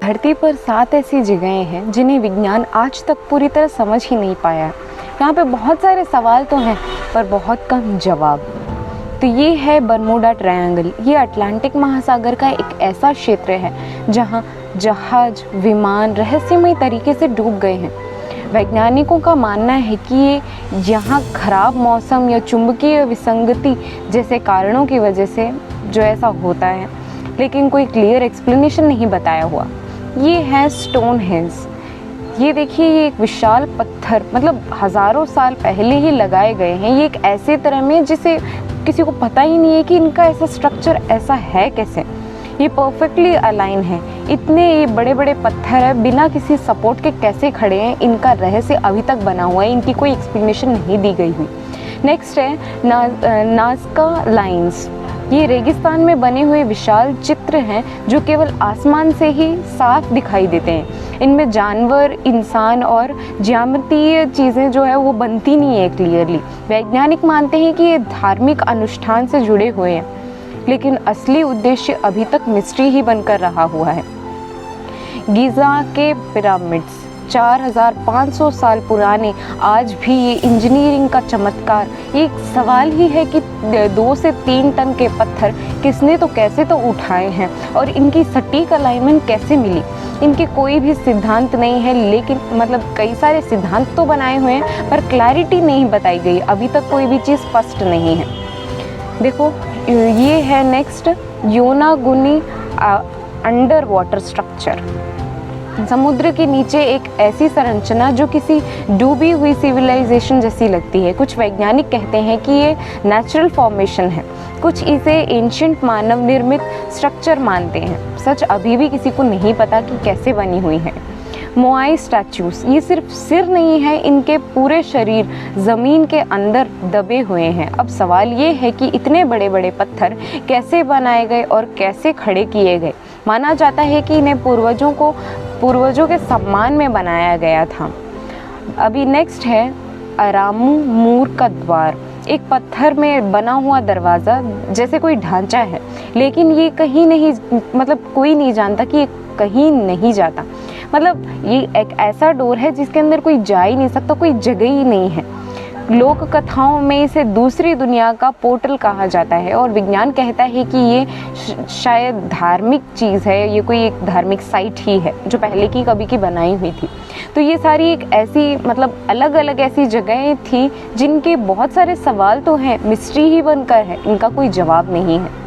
धरती पर 7 ऐसी जगहें हैं जिन्हें विज्ञान आज तक पूरी तरह समझ ही नहीं पाया है। यहाँ पे बहुत सारे सवाल तो हैं पर बहुत कम जवाब। तो ये है बरमूडा ट्रायंगल। ये अटलांटिक महासागर का एक ऐसा क्षेत्र है जहाँ जहाज, विमान रहस्यमय तरीके से डूब गए हैं। वैज्ञानिकों का मानना है कि ये यहाँ खराब मौसम या चुंबकीय विसंगति जैसे कारणों की वजह से जो ऐसा होता है, लेकिन कोई क्लियर एक्सप्लेनेशन नहीं बताया हुआ। ये है स्टोन हेंज। ये देखिए, ये एक विशाल पत्थर मतलब हज़ारों साल पहले ही लगाए गए हैं। ये एक ऐसे तरह में जिसे किसी को पता ही नहीं है कि इनका ऐसा स्ट्रक्चर ऐसा है कैसे। ये परफेक्टली अलाइन है। इतने ये बड़े बड़े पत्थर है, बिना किसी सपोर्ट के कैसे खड़े हैं, इनका रहस्य अभी तक बना हुआ है। इनकी कोई एक्सप्लेनेशन नहीं दी गई हुई। नेक्स्ट है नाज़का लाइंस। ये रेगिस्तान में बने हुए विशाल चित्र हैं जो केवल आसमान से ही साफ दिखाई देते हैं। इनमें जानवर, इंसान और ज्यामितीय चीज़ें जो है वो बनती नहीं है क्लियरली। वैज्ञानिक मानते हैं कि ये धार्मिक अनुष्ठान से जुड़े हुए हैं, लेकिन असली उद्देश्य अभी तक मिस्ट्री ही बनकर रहा हुआ है। गीज़ा के पिरामिड्स 4500 साल पुराने, आज भी ये इंजीनियरिंग का चमत्कार। एक सवाल ही है कि 2 से 3 टन के पत्थर किसने तो कैसे तो उठाए हैं और इनकी सटीक अलाइनमेंट कैसे मिली। इनके कोई भी सिद्धांत नहीं है, लेकिन मतलब कई सारे सिद्धांत तो बनाए हुए हैं पर क्लैरिटी नहीं बताई गई। अभी तक कोई भी चीज़ स्पष्ट नहीं है। देखो, ये है next Yonaguni under water structure. समुद्र के नीचे एक ऐसी संरचना जो किसी डूबी हुई सिविलाइजेशन जैसी लगती है। कुछ वैज्ञानिक कहते हैं कि ये नेचुरल फॉर्मेशन है, कुछ इसे एंशिएंट मानव निर्मित स्ट्रक्चर मानते हैं। सच अभी भी किसी को नहीं पता कि कैसे बनी हुई है। मोआई स्टैचूज, ये सिर्फ सिर नहीं है, इनके पूरे शरीर ज़मीन के अंदर दबे हुए हैं। अब सवाल ये है कि इतने बड़े बड़े पत्थर कैसे बनाए गए और कैसे खड़े किए गए। माना जाता है कि इन्हें पूर्वजों के सम्मान में बनाया गया था। अभी नेक्स्ट है अरामू मूर का द्वार। एक पत्थर में बना हुआ दरवाज़ा जैसे कोई ढांचा है, लेकिन ये कहीं नहीं, मतलब कोई नहीं जानता कि ये कहीं नहीं जाता। मतलब ये एक ऐसा डोर है जिसके अंदर कोई जा ही नहीं सकता, कोई जगह ही नहीं है। लोक कथाओं में इसे दूसरी दुनिया का पोर्टल कहा जाता है और विज्ञान कहता है कि ये शायद धार्मिक चीज़ है, ये कोई एक धार्मिक साइट ही है जो पहले की कभी की बनाई हुई थी। तो ये सारी एक ऐसी मतलब अलग अलग ऐसी जगहें थी जिनके बहुत सारे सवाल तो हैं, मिस्ट्री ही बनकर है, इनका कोई जवाब नहीं है।